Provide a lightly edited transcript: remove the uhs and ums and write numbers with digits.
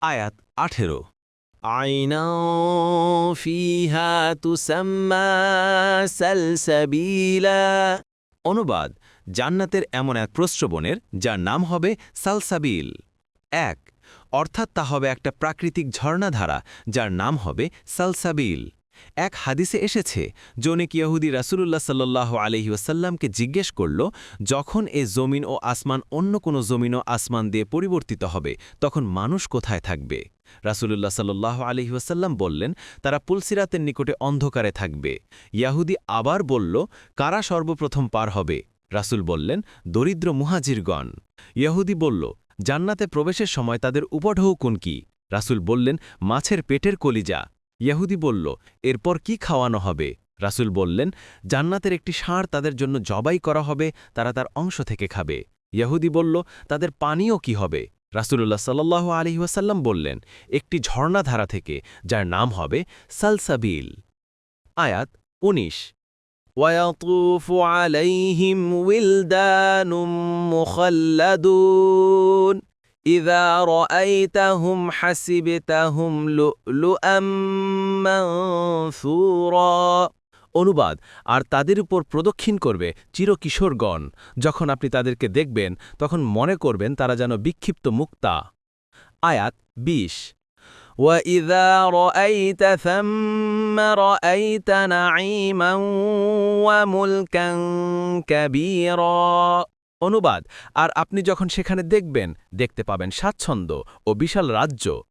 আয়াত 18 আইনা ফিহা তুসাম্মা সালসাবিলা। অনুবাদ, জান্নাতের এমন এক প্রস্রবণের যার নাম হবে সালসাবিল। 1 অর্থাৎ তা হবে একটা প্রাকৃতিক ঝর্ণাধারা যার নাম হবে সালসাবিল। এক হাদিসে এসেছে, জনৈক ইহুদি রাসূলুল্লাহ সাল্লাল্লাহু আলাইহি ওয়াসাল্লামকে জিজ্ঞেস করল, যখন এ জমিন ও আসমান অন্য কোনো জমিন ও আসমান দিয়ে পরিবর্তিত হবে তখন মানুষ কোথায় থাকবে? রাসূলুল্লাহ সাল্লাল্লাহু আলাইহি ওয়াসাল্লাম বললেন, তারা পুলসিরাতের নিকটে অন্ধকারে থাকবে। ইহুদি আবার বলল, কারা সর্বপ্রথম পার হবে? রাসূল বললেন, দরিদ্র মুহাজিরগণ। ইহুদি বলল, জান্নাতে প্রবেশের সময় তাদের উপঢৌকন কি? রাসূল বললেন, মাছের পেটের কলিজা। ইহুদি বলল, এরপর কি খাওয়ানো হবে? রাসূল বললেন, জান্নাতের একটি ষাঁড় তাদের জন্য জবাই করা হবে, তারা তার অংশ থেকে খাবে। ইহুদি বলল, তাদের পানীয় কি হবে? রাসূলুল্লাহ সাল্লাল্লাহু আলাইহি ওয়াসাল্লাম বললেন, একটি ঝর্ণাধারা থেকে যার নাম হবে সালসাবিল। আয়াত 19 وَيَطُوفُ عَلَيْهِمْ وِلْدَانٌ مُّخَلَّدُونَ إِذَا رَأَيْتَهُمْ حَسِبْتَهُمْ لُؤْلُؤًا مَّنثُورًا। অনুবাদ, আর তাদের উপর প্রদক্ষিণ করবে চিরকিশোরগণ। যখন আপনি তাদেরকে দেখবেন তখন মনে করবেন তারা যেন বিক্ষিপ্ত মুক্তা। আয়াত 20 وَإِذَا رَأَيْتَ ثَمَّ رَأَيْتَ نَعِيمًا وَمُلْكًا كَبِيرًا। অনুবাদ, আর আপনি যখন সেখানে দেখবেন দেখতে পাবেন স্বাচ্ছন্দ্য ও বিশাল রাজ্য।